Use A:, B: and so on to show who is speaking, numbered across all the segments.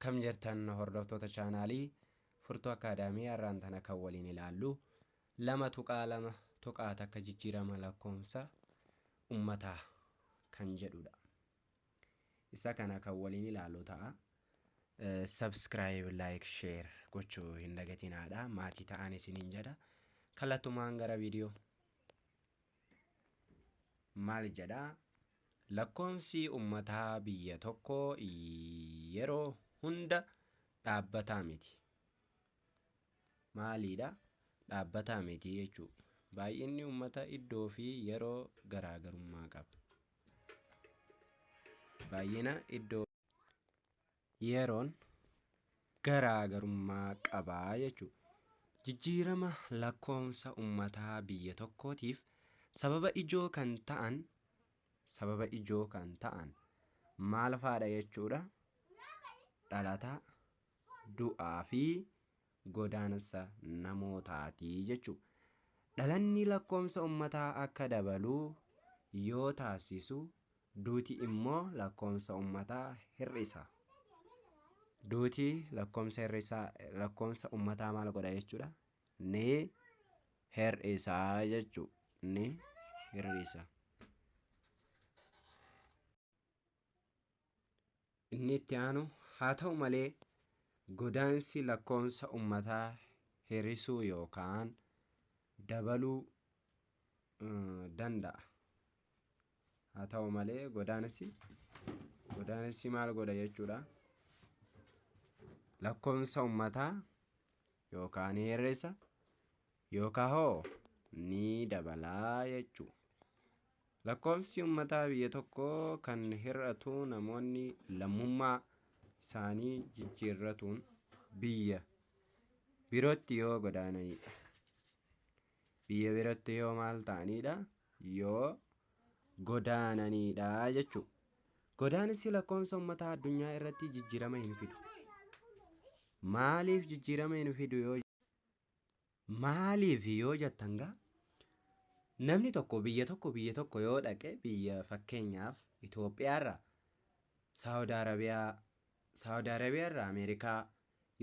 A: Akkam jirtan hordoftoota chaanaalii Furtuu Akaadaamii har'aan tana kan waliin ilaallu 2.2 akka jijjiirama lakkoofsa ummataa kan jedhudha. Isa kana kan waliin ilaallu ta'a. Subscribe, like, share gochuu hin dagatinaadha. Maatii ta'an isiniin jedha. Kallattumaan gara viidiyoo. Maal jedhaa? Lakkoofsi ummataa biyya tokko yeroo hunda dhaabbataa miti. Maalidha? Dhaabbataa miti jechuudha. Baay'inni ummata iddoo fi yeroo garaagarummaa qaba. Baay'ina iddoo yeroon garaagarummaa qabaa jechuudha. Jijjiirama lakkoofsa ummataa biyya tokkootiif sababa ijoo kan ta'an maal faadha jechuudha? Dhalataa, du'aa fi godaansa namootaati jechuudha. Dhalanni lakkoofsa ummataa akka dabalu yoo taasisu, duuti immoo lakkoofsa ummataa hir'isa. Duuti lakkoofsa ummataa maal godha jechuudha? Ni hir'isa jechuudha. Ni hir'isa. Inni itti aanu haa ta'u malee godaansi lakkoofsa ummataa hir'isuu yookaan dabaluu danda'a. Haa ta'u malee godaansi maal godha jechuudha? Lakkoofsa ummataa yookaan hir'isa yookaan hoo ni dabalaa jechuudha. Lakkoofsi ummataa biyya tokkoo kan hir'atu namoonni lammummaa isaanii jijjiirratuun biyya birootti yoo godaananidha. Biyya birootti yoo maal ta'anidha? Yoo godaananidha jechuudha. Godaansi lakkoofsa ummataa addunyaa irratti jijjiirama hin fidu. Maaliif jijjiirama hin fidu yoo jettan gaa? Namni tokko biyya tokko yoo dhaqe, biyya fakkeenyaaf Itoophiyaarraa Saawud Arabiyaarraa Ameerikaa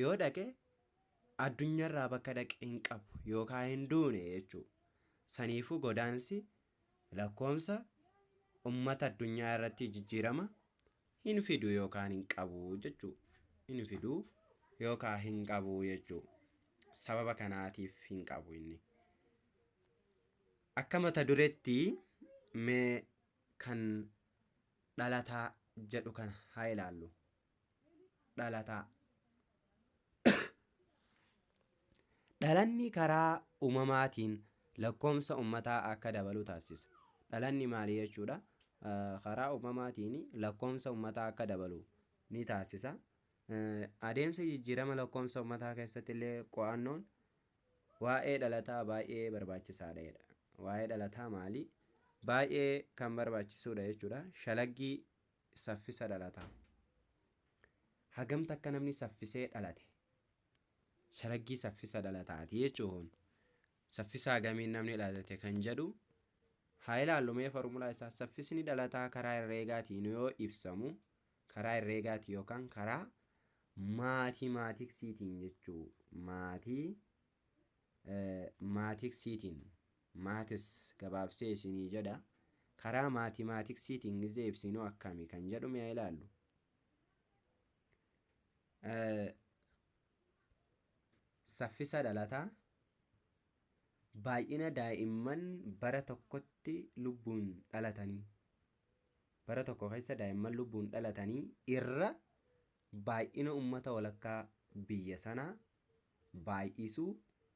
A: yoo dhaqe addunyaarraa bakka dhaqe hin qabu yookaan hin duune jechuudha. Saniifuu godaansi lakkoofsa ummata addunyaa irratti jijjiirama hin fidu yookaan hin qabu jechuudha. Hin fidu yookaan hin qabu jechuudha. Sababa kanaatiif hin qabu inni. Akka mata dureetti mee kan dhalataa jedhu kana haa ilaallu. Dhalataa. Dhalanni karaa uumamaatiin lakkoofsa ummataa akka dabalu taasisa. Dhalanni maali jechuudha? Karaa uumamaatiin lakkoofsa ummataa akka dabalu ni taasisa. Adeemsa jijjiirama lakkoofsa ummataa keessatti illee qo'annoon waa'ee dhalataa baay'ee barbaachisaadha. Waa'ee dhalataa maali? Baay'ee kan barbaachisuudha jechuudha. Shalaggii saffisa dhalataa. Hagamta akka namni saffisee dhalate. Shalaggii saffisa dhalataati jechuun. Saffisa hagamiin namni dhalate kan jedhu haa ilaallu mee formulaa isaa. Saffisni dhalataa karaa herreegaatiin yoo ibsamu, karaa herreegaatiin yookaan karaa maatimaatiksiitiin jechuudha. Maatiksiitiin. Maatis gabaabsee isinii jedha. Karaa maatimaatiksiitiin gizee ibsinuu akkami kan jedhu mee ilaallu. Saffisa dhalataa baay'ina daa'imman bara tokkotti lubbuun dhalatanii. Bara tokko keessa daa'imman lubbuun dhalatanii irra baay'ina ummata walakkaa biyya sanaa baay'isuu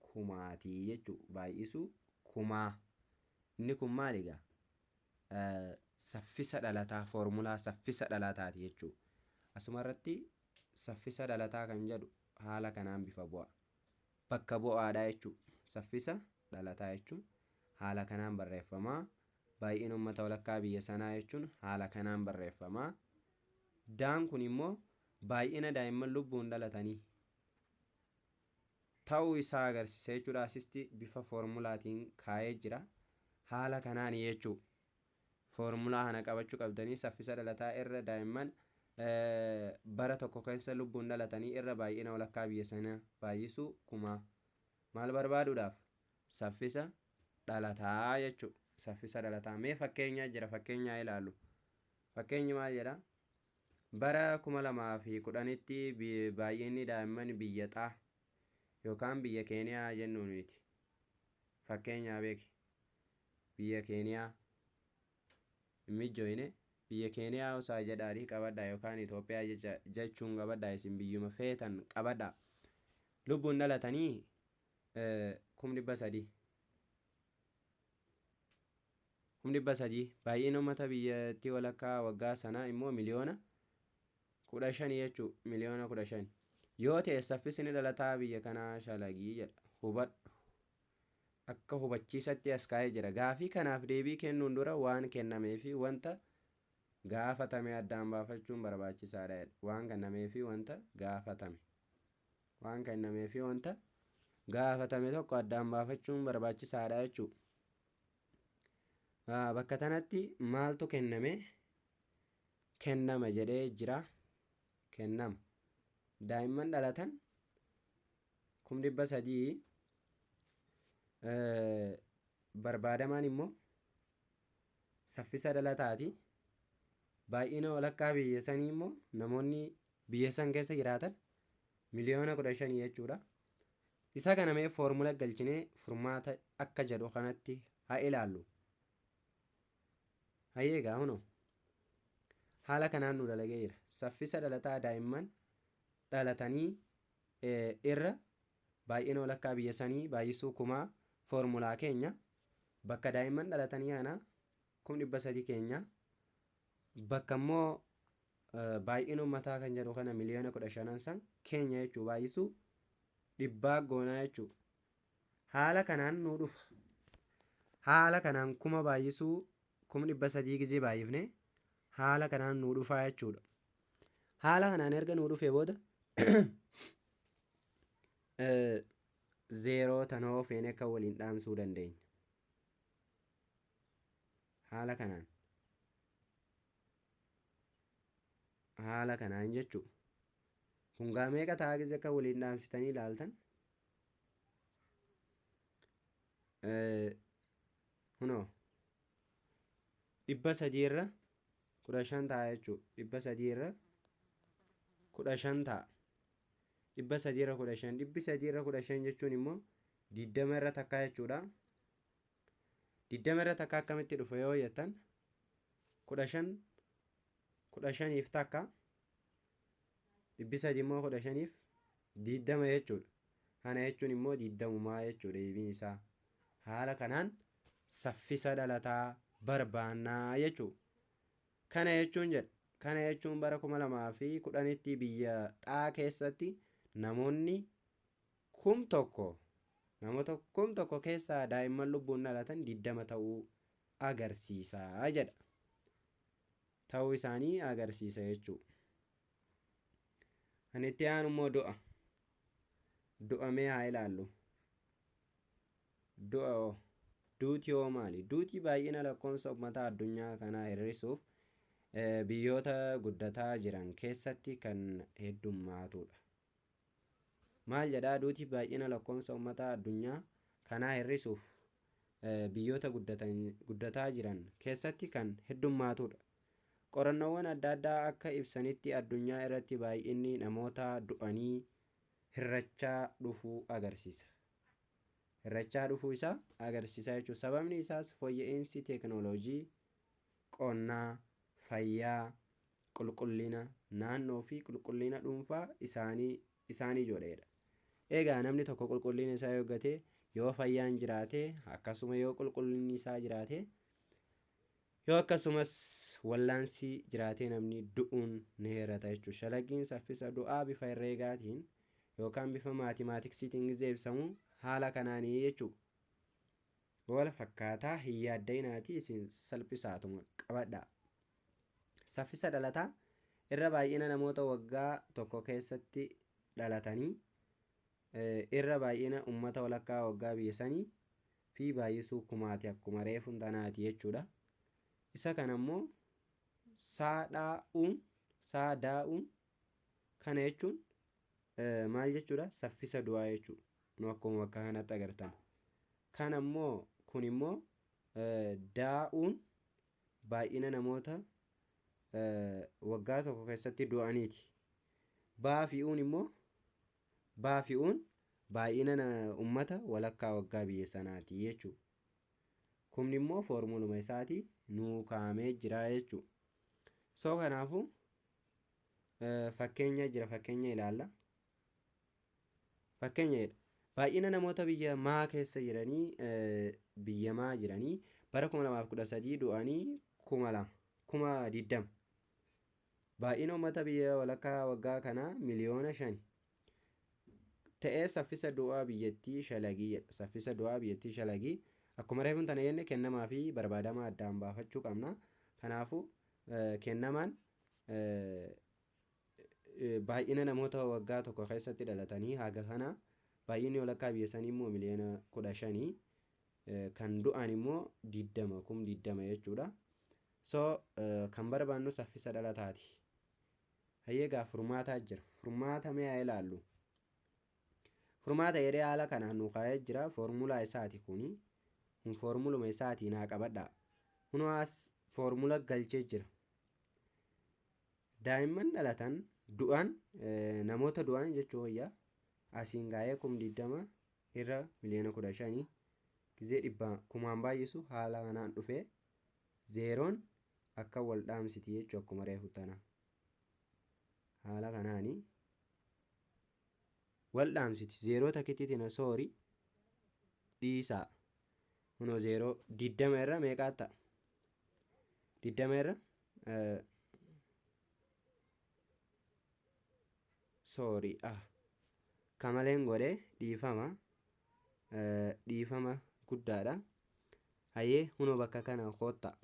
A: kumaatii jechuudha. Baay'isuu kumaa. Inni kun maali egaa? Saffisa dhalataa, foormulaa saffisa dhalataati jechuudha. Asuma irratti saffisa dhalataa kan jedhu haala kanaan bifa bu'a. Bakka bu'aadha jechuudha. Saffisa dhalataa jechuun haala kanaan barreeffamaa. Baay'ina uummata walakkaa biyya sanaa jechuun haala kanaan barreeffamaa. Daan kun immoo baay'ina daa'imman lubbuun dhalatanii ta'uu isaa agarsiisa jechuudha. Asitti bifa foormulaatiin kaa'ee jira. Haala kanaan jechuudha. Foormulaa kana qabachuu qabdanii saffisa dhalataa irra daa'imman bara tokko keessa lubbuun dhalatanii irra baay'ina walakkaa biyya sana baay'isuu kuma maal barbaaduudhaaf saffisa dhalataa jechuudha. Saffisa dhalataa mee fakkeenya jira fakkeenyaa ilaallu. Fakkeenyi maal jedha? Bara 2010tti baay'inni daa'imman biyya xaa yookaan biyya Keeniyaa jennuuniti. Fakkeenyaa beeki biyya Keeniyaa mijjooyne biyya Keeniyaa osaa jedhaadhi qabadhaa yookaan Itoophiyaa jechuun qabadhaa isin biyyuma feetan qabadhaa. Lubbuun dhalatanii 300,000 baay'ina uummata biyyattii walakkaa waggaa sanaa immoo miliyoona 15 jechuu miliyoona 15 yoo ta'e saffisni dhalataa biyya kanaa shalagii jedha hubadhu. Akka hubachiisatti as kaa'ee jira. Gaafii kanaaf deebii kennuun dura waan kennamee fi wanta gaafatame addaan baafachuun barbaachisaadha. Waan kennamee fi wanta gaafatame. Waan kennamee fi wanta gaafatame tokko addaan baafachuun barbaachisaadha jechuudha. Bakka tanatti maaltu kennama jedhee jira. Kennama. Daa'imman dhalatan 300,000 barbaadamaan immoo saffisa dhalataati. Baay'ina walakkaa biyya sanii immoo namoonni biyya san keessa jiraatan miliyoona 15 jechuudha. Isa kana mee foormula galchinee furmaata akka jedhu kanatti haa ilaallu. Hayyeegaa hunoo haala kanaan nu dalagee jira. Saffisa dhalataa daa'imman dhalatanii irra baay'ina walakkaa biyya sanii baay'isuu kumaa foormulaa keenya bakka daa'imman dhalatanii kana 300,000 keenya bakka immoo baay'ina uummataa kan jedhu kana miliyoona 15 san keenya jechuu baay'isuu dhibbaa goonaa jechuu. Haala kanaan nu dhufa. Haala kanaan kuma baay'isuu 300,000 gizee baay'ifne haala kanaan nu dhufaa jechuudha. Haala kanaan erga nu dhufee booda zeeroo tanoo feene akka waliin dhaamsuu dandeenya. Haala kanaan jechuudha. Kun gaa meeqa ta'a gizee akka waliin dhaamsitanii ilaaltan? Hunoo 300 irra 15 ta'a jechuudha. 300 irra 15 ta'a. 300 irra 15 300 irra 15 jechuun immoo 20 irra takka jechuudha. 20 irra takka akkamitti dhufa yoo jettan 15 takka 300 immoo 15 20 jechuudha. Kana jechuun immoo 20 jechuudha deebiin isaa. Haala kanaan saffisa dhalataa barbaannaa jechuudha. Kana jechuun bara 2010tti biyya xaa keessatti namoonni 1,000 keessaa daa'imman lubbuun dhalatan 20 ta'uu agarsiisa jedha. Ta'uu isaanii agarsiisa jechuudha. Ani itti aanu immoo du'a mee haa ilaallu. Duuti hoo maali? Duuti baay'ina lakkoofsa uummataa addunyaa kanaa hir'isuuf biyyoota guddataa jiran keessatti kan heddummaatudha. Maal jedhaa duuti baay'ina lakkoofsa uummataa addunyaa kanaa hir'isuuf biyyoota guddataa jiran keessatti kan heddummaatudha. Qorannoowwan adda addaa akka ibsanitti addunyaa irratti baay'inni namoota du'anii hir'achaa dhufuu agarsiisa. Hir'achaa dhufuu isaa agarsiisa jechuudha. Sababni isaas fooyya'insi teekinooloojii, qonnaa, fayyaa, qulqullina naannoo fi qulqullina dhuunfaa isaanii ijoolleedha. Egaa namni tokko qulqullina isaa eeggate yoo fayyaan jiraate akkasuma yoo qulqullinni isaa jiraate yoo akkasumas wallaansi jiraate namni du'uun ni hir'ata jechuudha. Shalaggiin saffisa du'aa bifa herreegaatiin yookaan bifa maatimaatiksiitiin gizee ibsamu haala kanaanii jechuudha. Wal fakkaataa hin yaaddayinaatii isin salphisaatuma qabadhaa. Saffisa dhalataa irra baay'ina namoota waggaa tokko keessatti dhalatanii irra baay'ina uummata walakkaa waggaa biyya sanii fi baay'isuu kumaati akkuma reefuun tanaati jechuudha. Isa kana immoo saadhaa'uun daa'uun kana jechuun maal jechuudha? Saffisa du'aa jechuudha. Nu akkuma bakka kanatti agartan. Kan ammoo kun immoo daa'uun baay'ina namoota waggaa tokko keessatti du'aniiti. Baafi'uun immoo baafi'uun baay'ina ummata walakkaa waggaa biyya sanaati jechuudha. Kun immoo foormuluma isaatii nuu kaa'amee jira jechuudha. So kanaafuu fakkeenya jira, fakkeenya ilaalla. Fakkeenya jedha. Baay'ina namoota biyya maa keessa jiranii biyya maa jiranii bara 2013 du'anii 2020. Baay'ina uummata biyya walakkaa waggaa kanaa miliyoona 5 ta'ee saffisa du'aa biyyattii shalagii jedha. Saffisa du'aa biyyattii shalagii akkuma reefuun tana jenne kennamaa fi barbaadamaa addaan baafachuu qabna. Kanaafuu kennamaan baay'ina namoota waggaa tokko keessatti dhalatanii haga kana baay'inni walakkaa biyya sanii immoo miliyoona 15 kan du'an immoo 20 jechuudha. So kan barbaannu saffisa dhalataati. Hayyeegaa furmaataa jira. Furmaata mee haa ilaallu. Furmaata jedhee haala kanaan nu kaa'ee jira. Foormulaa isaati kuni. Kun foormuluma isaatiin haa qabadhaa. Kunuwaas foormula galchee jira. Daa'imman dhalatan du'an namoota du'an jechuu wayyaa asiin gaa'ee 20 irra miliyoona 15 gizee 100 baay'isu haala kanaan dhufee zeeroon akka wal dhaamsiti jechuu akkuma reefu tana. Haala kanaani wal dhaamsiti zeeroo takkiitiin soori dhiisaa. Kunoo zeeroo 20 irra meeqaa ta'a? 20 irra soori kamaleen godhee dhiifama guddaadha. Hayyee kunoo bakka kana koottaa.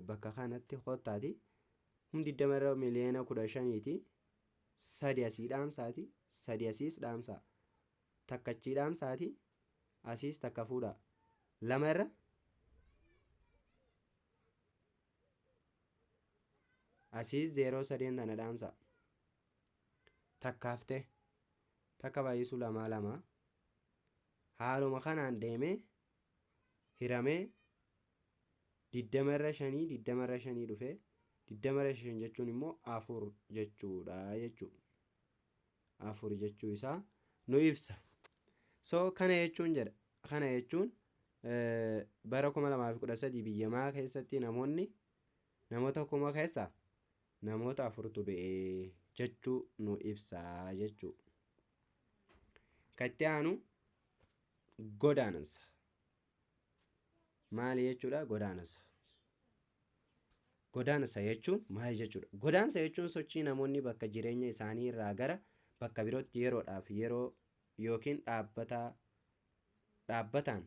A: Bakka kanatti koottaati. 20 irra miliyoona 15ti. 3 asii dhaamsaati. 3 asiis dhaamsaa. Takka achii dhaamsaati. Asiis takka fuudhaa. 2 irra asiis 0 tana dhaamsaa. Takka haftee takka baay'isuu 2 haaluma kanaan deemee hiramee 20 irra 5 dhufee 20 irra 5 jechuun immoo 4 jechuudha jechuudha. 4 jechuu isaa nu ibsa. So kana jechuun jedha. Kana jechuun bara 2013 biyya maa keessatti namoota 1000 keessaa namoota 4tu du'e jechuu nu ibsaa jechuudha. Katti aanu godaansa. Maali jechuudha? Godaansa. Godaansa jechuun maal jechuudha? Godaansa jechuun sochii namoonni bakka jireenya isaanii irraa gara bakka birootti yeroodhaaf yeroo yookiin dhaabbataan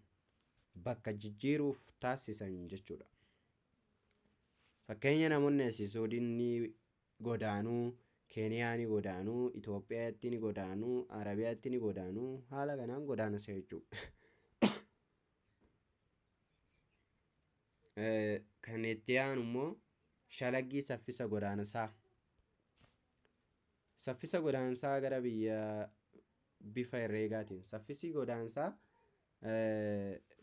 A: bakka jijjiiruuf taasisan jechuudha. Fakkeenya namoonni asii Suudiin godaanuu, Keeniyaan godaanuu, Itoophiyaatti ni godaanuu, Arabiyaatti ni godaanuu, haala kanaan godaansa jechuudha. Kan itti aanu immoo shalaggii saffisa godaansaa. Saffisa godaansaa gara bifa herreegaatiin. Saffisi godaansaa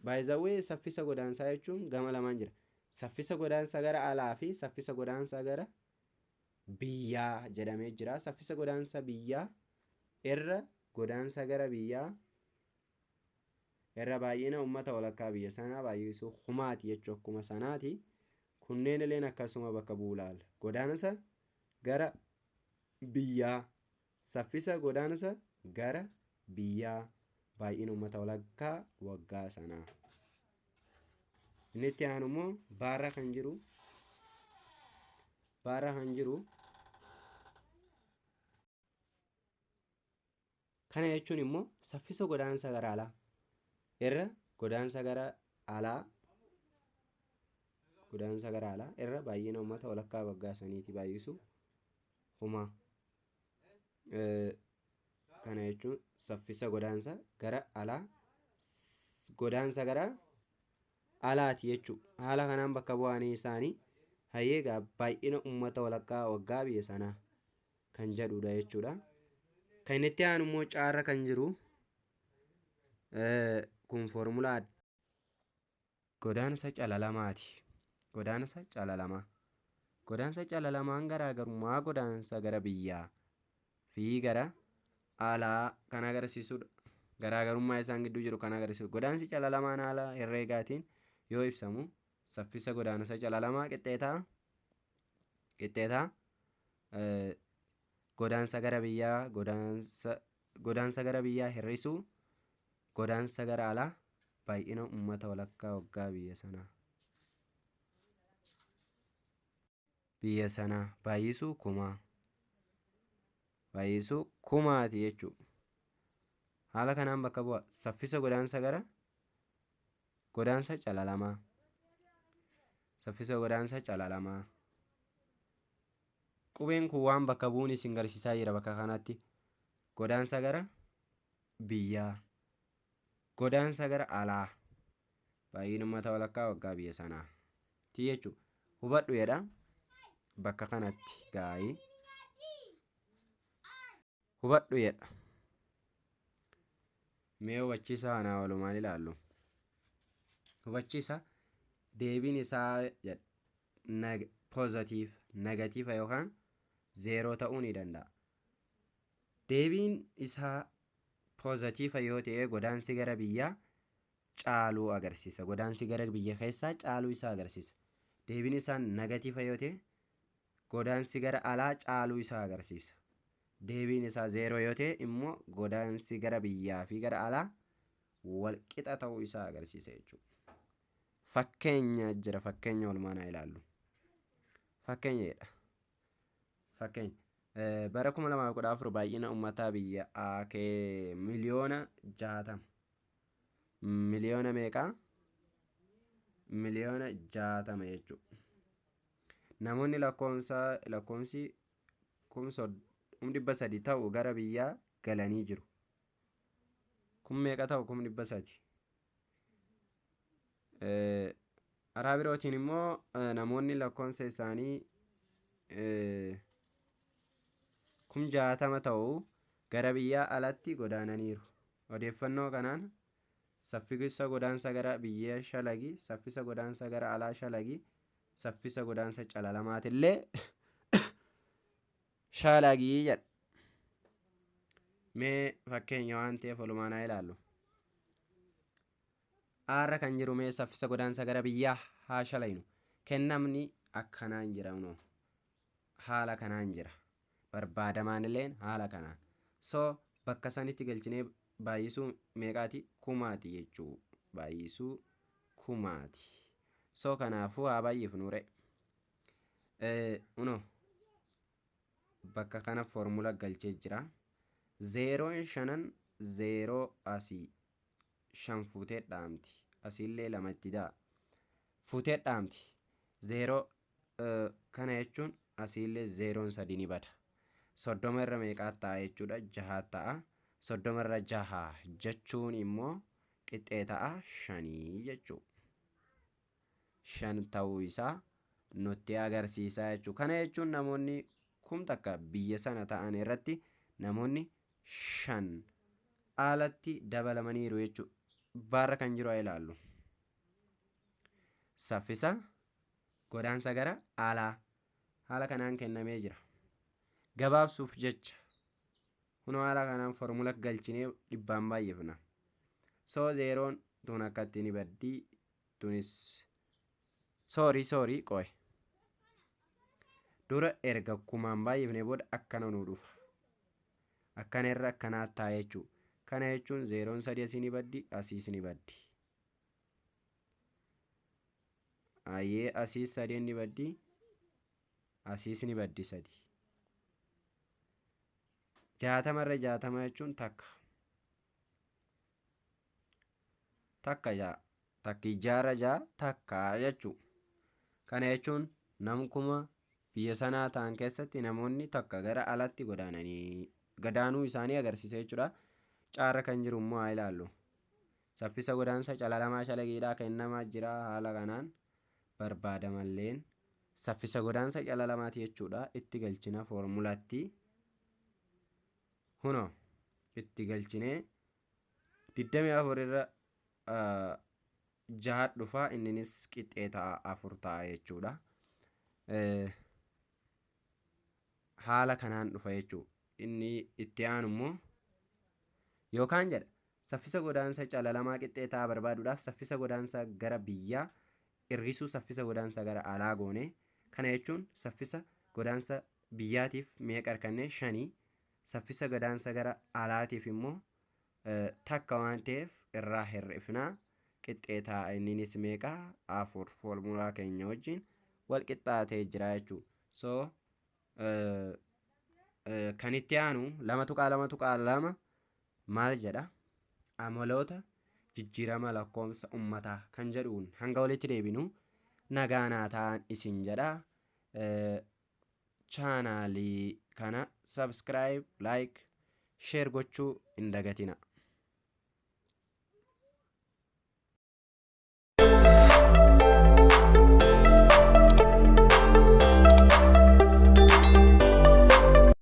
A: baay'izawwee saffisa godaansaa jechuun gama lamaan jira. Saffisa godaansa gara alaa fi saffisa godaansa gara biyyaa jedhamee jira. Saffisa godaansa biyyaa irra godaansa gara biyyaa irra baay'ina uummata walakkaa biyya sanaa baay'isuu humaati jechuu akkuma sanaati. Kunneen illeen akkasuma bakka buulaal. Godaansa gara biyyaa. Saffisa godaansa gara biyyaa baay'ina uummata walakkaa waggaa sanaa. Inni itti aanu immoo baarra kan jiru. Kana jechuun immoo saffisa godaansa gara alaa irra godaansa gara alaa irra baay'ina uummata walakkaa waggaa saniiti baay'isu humaa. Kana jechuun saffisa godaansa gara alaa godaansa gara alaati jechuudha. Haala kanaan bakka bu'anii isaanii Hayyeegaa baay'ina uummata walakkaa waggaa biyya sanaa kan jedhudha jechuudha. Kan inni itti aanu immoo caarra kan jiru kun foormulaa godaansa calalamaati. Godaansa calalamaa. Godaansa calalamaan garaagarummaa godaansa gara biyyaa fi gara alaa kan agarsiisudha. Garaagarummaa isaan gidduu jiru kan agarsiisu. Godaansi calalamaan haala herreegaatiin yoo ibsamu saffisa godaansa calalamaa qixxeetaa godaansa gara biyyaa godaansa gara biyyaa hir'isuu godaansa gara alaa baay'ina uummata walakkaa waggaa biyya sanaa baay'isuu kumaati jechuudha. Haala kanaan bakka bu'a saffisa godaansa gara godaansa calalamaa. Saffisa godaansa calalamaa. Qubeen kun waan bakka bu'uun isin garsiisaa jira bakka kanatti. Godaansa gara biyyaa. Godaansa gara alaa. Baay'ina uummata walakkaa waggaa biyya sanaa. Jechuudha. Hubadhu jedha. Bakka kanatti gaa'ii. Hubadhu jedha. Mee hubachiisa kanaa walumaan ilaallu. Hubachiisa deebiin isaa poozitiif negatiiva yookaan zeeroo ta'uu ni danda'a. Deebiin isaa poozitiiva yoo ta'e godaansi gara biyyaa caaluu agarsiisa. Godaansi gara biyya keessaa caaluu isaa agarsiisa. Deebiin isaa negatiiva yoo ta'e godaansi gara alaa caaluu isaa agarsiisa. Deebiin isaa zeeroo yoo ta'e immoo godaansi gara biyyaa fi gara alaa walqixa ta'uu isaa agarsiisa jechuudha. Fakkeenya jira. Fakkeenya walumaan haa ilaallu. Fakkeenya jedha. Fakkeenya bara 2014 baay'ina uummataa biyya miliyoona 60. Miliyoona meeqaa? Miliyoona 60 jechuudha. Namoonni lakkoomsi 300 ta'u gara biyyaa galanii jiru. Kun meeqa ta'u 300? Karaa birootiin immoo namoonni lakkoomsa isaanii 60 ta'u gara biyyaa alatti godaananiiru. Odeeffannoo kanaan saffisa godaansa gara biyyaa shalagi, saffisa godaansa gara alaa shalagi, saffisa godaansa calalamaatiillee shalagii jedha. Mee fakkeenya waan ta'eef walumaan haa ilaallu. Aarra kan jiru mee saffisa godaansa gara biyyaa haa shalaynu. Kennamni akkanaan jira. Haala kanaan jira. Barbaadamaan illeen haala kanaan. So bakka sanitti galchinee baay'isuu meeqaati? Kumaati jechuu. Baay'isuu kumaati. So kanaafuu haa baay'ifnu re. Bakka kana foormula galchee jira. 0 0 asii 5 fuutee dhaamti. Asiillee 2 itti da'a. Fuutee dhaamti. 0 kana jechuun asiillee 0 3 ni bada. 30 irra meeqaa ta'a jechuudha? 6 ta'a. 30 irra 6 jechuun immoo qixxee ta'a 5 jechuudha. 5 ta'uu isaa nutti agarsiisa jechuudha. Kana jechuun namoonni takka biyya sana ta'an irratti namoonni 5 alatti dabalamaniiru jechuudha. Baarra kan jiru haa ilaallu. Saffisa godaansa gara alaa haala kanaan kennamee jira. Gabaabsuuf jecha kunoo haala kanaan foormula galchinee dhibbaan baay'ifna. So 0 tun akkatti ni baddii tunis soorii qo'e. Dura erga kumaan baay'ifnee booda akkana nuu dhufa. Akkana irra akkanaa ta'a jechuudha. Kana jechuun 0 3 asii ni baddi, asiis ni baddi. Ayyee asiis 3 ni baddi, asiis ni baddi 3. 60 irra 60 jechuun takka. Takka ja'a. Takki jaarra ja'a takka jechuudha. Kana jechuun namkuma biyya sanaa ta'an keessatti namoonni takka gara alatti godaanuu isaanii agarsiisa jechuudha. Caarra kan jiru immoo haa ilaallu. Saffisa godaansa calalamaa shalagiidhaa kennamaa jira. Haala kanaan barbaadamalleen saffisa godaansa calalamaati jechuudha. Itti galchina foormulaatti. Hunoo itti galchinee 24 irra 6 dhufaa inninis qixxee ta'a 4 ta'a jechuudha. Haala kanaan dhufa jechuudha. Inni itti aanu immoo yookaan jedha saffisa godaansa calalamaa qixxee ta'aa barbaaduudhaaf saffisa godaansa gara biyyaa hir'isuu saffisa godaansa gara alaa goone. Kana jechuun saffisa godaansa biyyaatiif meeqa argannee 5, saffisa godaansa gara alaatiif immoo takka waan ta'eef irraa hir'ifnaa qixxee ta'a inninis meeqa 4 foormulaa keenya wajjin wal qixxaatee jira jechuudha. So kan itti aanu 2.2 maal jedha? Amaloota jijjiirama lakkoofsa ummataa kan jedhuun hanga walitti deebinu nagaanaa ta'an isin jedha. Chaanaalii kana subscribe, like, share gochuu hin dagatina.